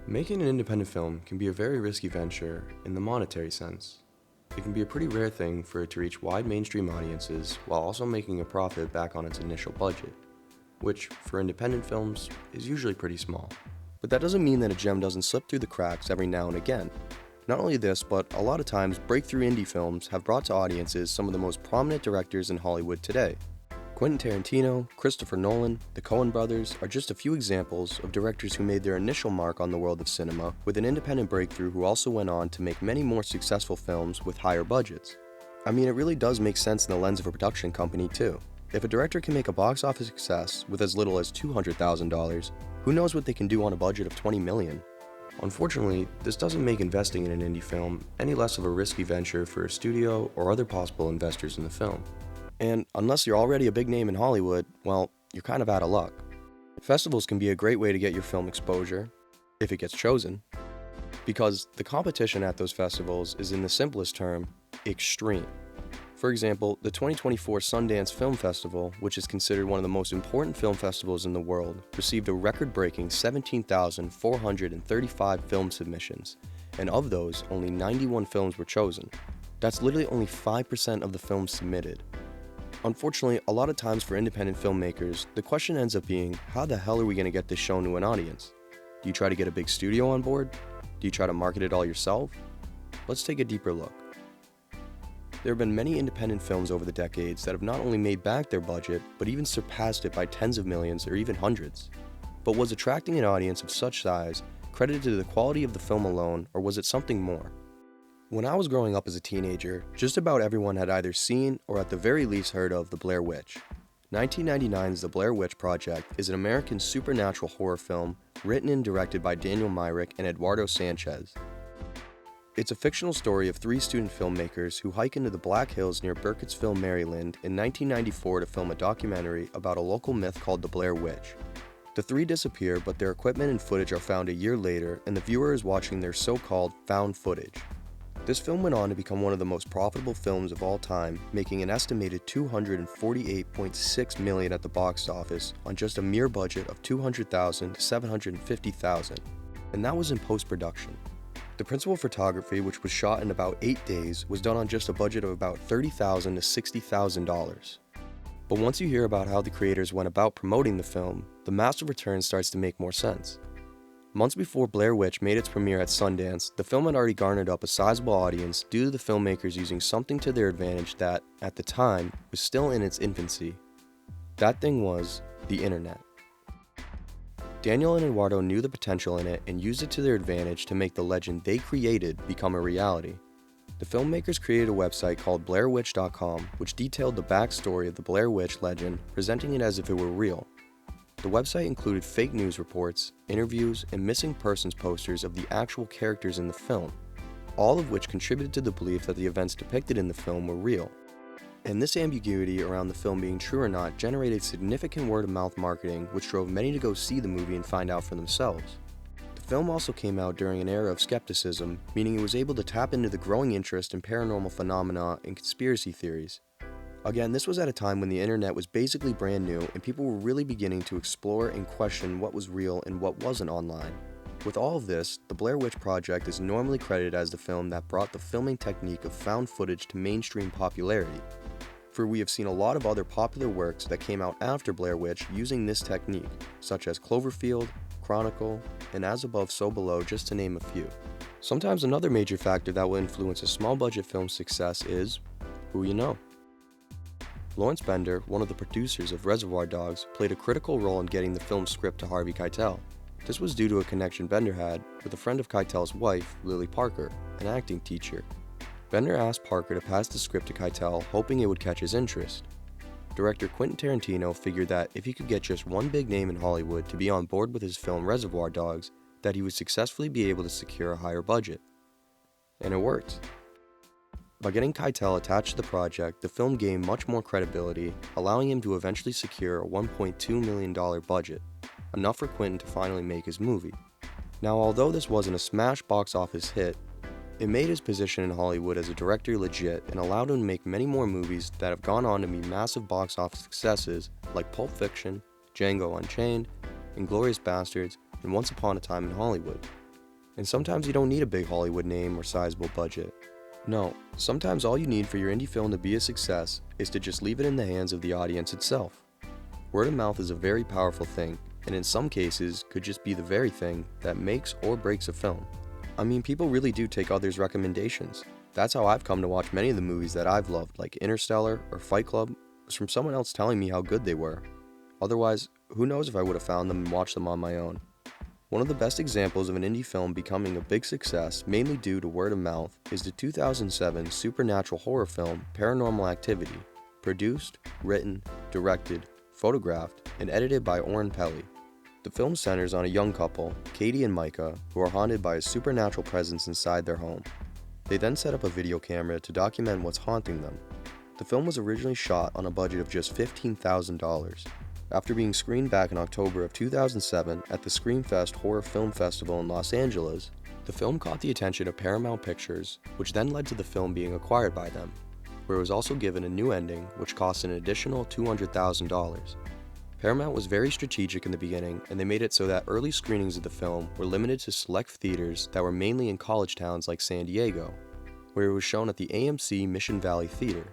Making an independent film can be a very risky venture in the monetary sense. It can be a pretty rare thing for it to reach wide mainstream audiences while also making a profit back on its initial budget, which, for independent films, is usually pretty small. But that doesn't mean that a gem doesn't slip through the cracks every now and again. Not only this, but a lot of times breakthrough indie films have brought to audiences some of the most prominent directors in Hollywood today. Quentin Tarantino, Christopher Nolan, the Coen brothers are just a few examples of directors who made their initial mark on the world of cinema with an independent breakthrough who also went on to make many more successful films with higher budgets. I mean, it really does make sense in the lens of a production company too. If a director can make a box office success with as little as $200,000, who knows what they can do on a budget of $20 million? Unfortunately, this doesn't make investing in an indie film any less of a risky venture for a studio or other possible investors in the film. And unless you're already a big name in Hollywood, well, you're kind of out of luck. Festivals can be a great way to get your film exposure, if it gets chosen, because the competition at those festivals is, in the simplest term, extreme. For example, the 2024 Sundance Film Festival, which is considered one of the most important film festivals in the world, received a record-breaking 17,435 film submissions, and of those, only 91 films were chosen. That's literally only 5% of the films submitted. Unfortunately, a lot of times for independent filmmakers, the question ends up being, how the hell are we going to get this shown to an audience? Do you try to get a big studio on board? Do you try to market it all yourself? Let's take a deeper look. There have been many independent films over the decades that have not only made back their budget, but even surpassed it by tens of millions or even hundreds. But was attracting an audience of such size credited to the quality of the film alone, or was it something more? When I was growing up as a teenager, just about everyone had either seen or at the very least heard of The Blair Witch. 1999's The Blair Witch Project is an American supernatural horror film written and directed by Daniel Myrick and Eduardo Sanchez. It's a fictional story of three student filmmakers who hike into the Black Hills near Burkittsville, Maryland in 1994 to film a documentary about a local myth called the Blair Witch. The three disappear, but their equipment and footage are found a year later, and the viewer is watching their so-called found footage. This film went on to become one of the most profitable films of all time, making an estimated $248.6 million at the box office on just a mere budget of $200,000 to $750,000, and that was in post-production. The principal photography, which was shot in about 8 days, was done on just a budget of about $30,000 to $60,000. But once you hear about how the creators went about promoting the film, the massive return starts to make more sense. Months before Blair Witch made its premiere at Sundance, the film had already garnered up a sizable audience due to the filmmakers using something to their advantage that, at the time, was still in its infancy. That thing was the internet. Daniel and Eduardo knew the potential in it and used it to their advantage to make the legend they created become a reality. The filmmakers created a website called BlairWitch.com, which detailed the backstory of the Blair Witch legend, presenting it as if it were real. The website included fake news reports, interviews, and missing persons posters of the actual characters in the film, all of which contributed to the belief that the events depicted in the film were real. And this ambiguity around the film being true or not generated significant word-of-mouth marketing, which drove many to go see the movie and find out for themselves. The film also came out during an era of skepticism, meaning it was able to tap into the growing interest in paranormal phenomena and conspiracy theories. Again, this was at a time when the internet was basically brand new and people were really beginning to explore and question what was real and what wasn't online. With all of this, the Blair Witch Project is normally credited as the film that brought the filming technique of found footage to mainstream popularity. For we have seen a lot of other popular works that came out after Blair Witch using this technique, such as Cloverfield, Chronicle, and As Above, So Below, just to name a few. Sometimes another major factor that will influence a small budget film's success is who you know. Lawrence Bender, one of the producers of Reservoir Dogs, played a critical role in getting the film's script to Harvey Keitel. This was due to a connection Bender had with a friend of Keitel's wife, Lily Parker, an acting teacher. Bender asked Parker to pass the script to Keitel, hoping it would catch his interest. Director Quentin Tarantino figured that if he could get just one big name in Hollywood to be on board with his film Reservoir Dogs, that he would successfully be able to secure a higher budget. And it worked. By getting Keitel attached to the project, the film gained much more credibility, allowing him to eventually secure a $1.2 million budget, enough for Quentin to finally make his movie. Now, although this wasn't a smash box office hit, it made his position in Hollywood as a director legit and allowed him to make many more movies that have gone on to be massive box office successes like Pulp Fiction, Django Unchained, Inglourious Basterds, and Once Upon a Time in Hollywood. And sometimes you don't need a big Hollywood name or sizable budget. No, sometimes all you need for your indie film to be a success is to just leave it in the hands of the audience itself. Word of mouth is a very powerful thing, and in some cases could just be the very thing that makes or breaks a film. I mean, people really do take others' recommendations. That's how I've come to watch many of the movies that I've loved, like Interstellar or Fight Club, was from someone else telling me how good they were. Otherwise, who knows if I would have found them and watched them on my own. One of the best examples of an indie film becoming a big success, mainly due to word of mouth, is the 2007 supernatural horror film Paranormal Activity, produced, written, directed, photographed, and edited by Oren Peli. The film centers on a young couple, Katie and Micah, who are haunted by a supernatural presence inside their home. They then set up a video camera to document what's haunting them. The film was originally shot on a budget of just $15,000. After being screened back in October of 2007 at the Screamfest Horror Film Festival in Los Angeles, the film caught the attention of Paramount Pictures, which then led to the film being acquired by them, where it was also given a new ending which cost an additional $200,000. Paramount was very strategic in the beginning, and they made it so that early screenings of the film were limited to select theaters that were mainly in college towns like San Diego, where it was shown at the AMC Mission Valley Theater.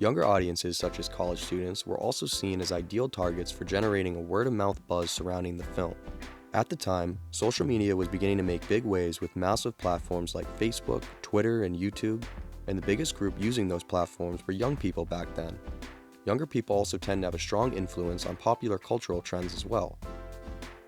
Younger audiences such as college students were also seen as ideal targets for generating a word-of-mouth buzz surrounding the film. At the time, social media was beginning to make big waves with massive platforms like Facebook, Twitter, and YouTube, and the biggest group using those platforms were young people back then. Younger people also tend to have a strong influence on popular cultural trends as well.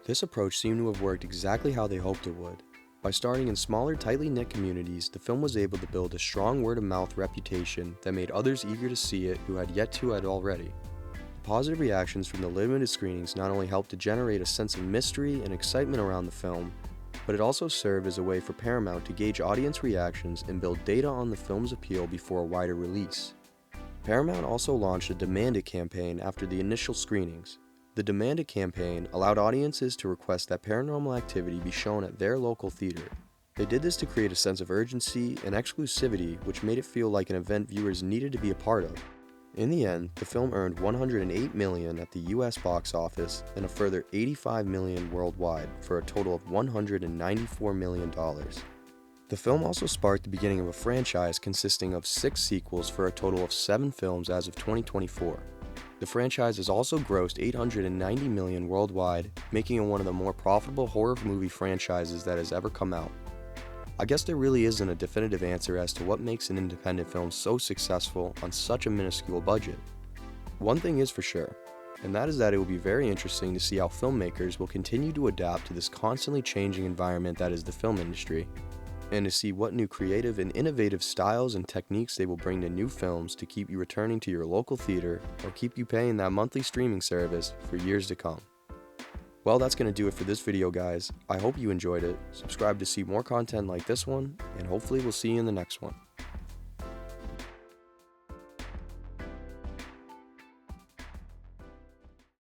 This approach seemed to have worked exactly how they hoped it would. By starting in smaller, tightly knit communities, the film was able to build a strong word-of-mouth reputation that made others eager to see it who had yet to already. The positive reactions from the limited screenings not only helped to generate a sense of mystery and excitement around the film, but it also served as a way for Paramount to gauge audience reactions and build data on the film's appeal before a wider release. Paramount also launched a Demand It campaign after the initial screenings. The Demand It campaign allowed audiences to request that Paranormal Activity be shown at their local theater. They did this to create a sense of urgency and exclusivity, which made it feel like an event viewers needed to be a part of. In the end, the film earned $108 million at the US box office and a further $85 million worldwide for a total of $194 million. The film also sparked the beginning of a franchise consisting of 6 sequels for a total of 7 films as of 2024. The franchise has also grossed $890 million worldwide, making it one of the more profitable horror movie franchises that has ever come out. I guess there really isn't a definitive answer as to what makes an independent film so successful on such a minuscule budget. One thing is for sure, and that is that it will be very interesting to see how filmmakers will continue to adapt to this constantly changing environment that is the film industry, and to see what new creative and innovative styles and techniques they will bring to new films to keep you returning to your local theater or keep you paying that monthly streaming service for years to come. Well, that's going to do it for this video, guys. I hope you enjoyed it. Subscribe to see more content like this one, and hopefully we'll see you in the next one.